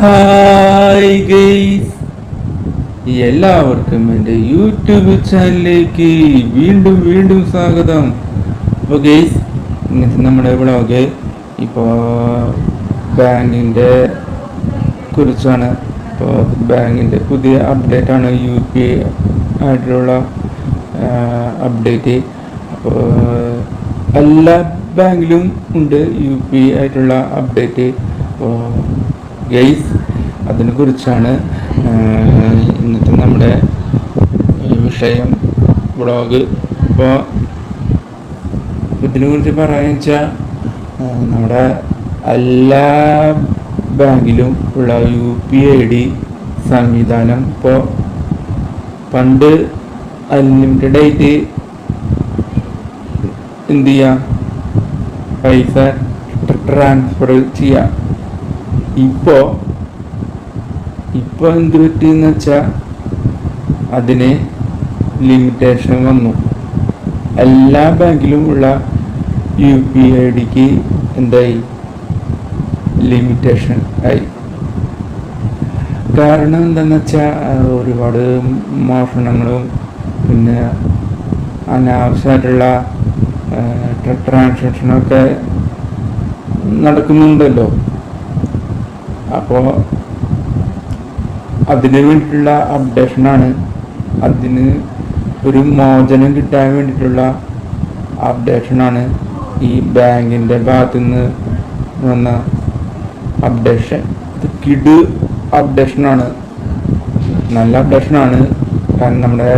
Hi guys, എല്ലാവർക്കും എൻ്റെ YouTube ചാനലിലേക്ക് വീണ്ടും വീണ്ടും സ്വാഗതം. അപ്പോൾ ഗൈസ്, ഇന്നത്തെ നമ്മുടെ വ്ളോഗ് ഇപ്പോൾ ബാങ്കിൻ്റെ കുറിച്ചാണ്. ഇപ്പോൾ ബാങ്കിൻ്റെ പുതിയ അപ്ഡേറ്റാണ്, UPI ആയിട്ടുള്ള അപ്ഡേറ്റ്. അപ്പോൾ എല്ലാ ബാങ്കിലും ഉണ്ട് UPI ആയിട്ടുള്ള അപ്ഡേറ്റ്. അപ്പോൾ ഗൈസ്, അതിനെ കുറിച്ചാണ് ഇന്നത്തെ നമ്മുടെ വിഷയം, വ്ളോഗ്. ഇപ്പോൾ ഇതിനെ കുറിച്ച് പറയാന്ന് വെച്ചാൽ നമ്മുടെ എല്ലാ ബാങ്കിലും ഉള്ള UPI ID സംവിധാനം ഇപ്പോൾ പണ്ട് അൺലിമിറ്റഡ് ആയിട്ട് എന്ത് ചെയ്യാം, പൈസ ട്രാൻസ്ഫർ ചെയ്യാം. ഇപ്പോൾ എന്ത് പറ്റിയെന്ന് വെച്ചാൽ അതിന് ലിമിറ്റേഷൻ വന്നു. എല്ലാ ബാങ്കിലും ഉള്ള UPI IDക്ക് എന്തായി, ലിമിറ്റേഷൻ ആയി. കാരണം എന്താണെന്ന് വെച്ചാൽ ഒരുപാട് മോഷണങ്ങളും പിന്നെ അനാവശ്യമായിട്ടുള്ള ട്രാൻസാക്ഷനൊക്കെ നടക്കുന്നുണ്ടല്ലോ. അപ്പോൾ അതിന് വേണ്ടിയിട്ടുള്ള അപ്ഡേഷനാണ്, അതിന് ഒരു മോചനം കിട്ടാൻ വേണ്ടിയിട്ടുള്ള അപ്ഡേഷനാണ് ഈ ബാങ്കിൻ്റെ ഭാഗത്തു നിന്ന് വന്ന അപ്ഡേഷൻ. ഇത് കിഡ് അപ്ഡേഷനാണ്, നല്ല അപ്ഡേഷനാണ്. കാരണം നമ്മുടെ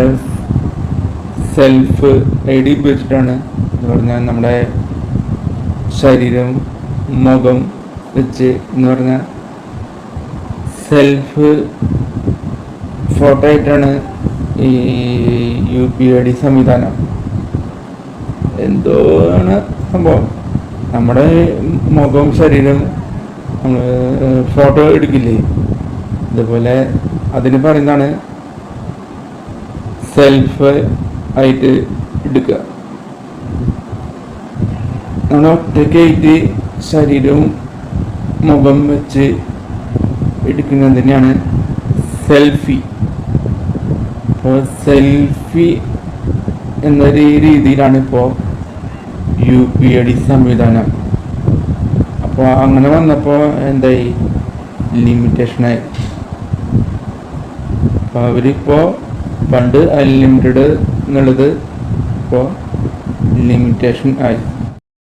സെൽഫ് ID ഉപയോഗിച്ചിട്ടാണ്, എന്ന് പറഞ്ഞാൽ നമ്മുടെ ശരീരം മുഖം വെച്ച് എന്ന് പറഞ്ഞാൽ സെൽഫ് ഫോട്ടോ ആയിട്ടാണ് ഈ UPI ID സംവിധാനം. എന്തോണ് സംഭവം, നമ്മുടെ മുഖം ശരീരം നമ്മൾ ഫോട്ടോ എടുക്കില്ലേ, ഇതുപോലെ അതിന് പറയുന്നതാണ് സെൽഫ് ആയിട്ട് എടുക്കുക. നമ്മൾ ഒറ്റയ്ക്കായിട്ട് ശരീരവും മുഖം വെച്ച് എടുക്കുന്നതിനാണ് സെൽഫി. അപ്പോൾ സെൽഫി എന്ന രീതിയിലാണ് ഇപ്പോൾ UPI ID സംവിധാനം. അപ്പോൾ അങ്ങനെ വന്നപ്പോൾ എന്തായി, ലിമിറ്റേഷനായി. അപ്പോൾ അവരിപ്പോൾ പണ്ട് അൺലിമിറ്റഡ് എന്നുള്ളത് ഇപ്പോൾ ലിമിറ്റേഷൻ ആയി.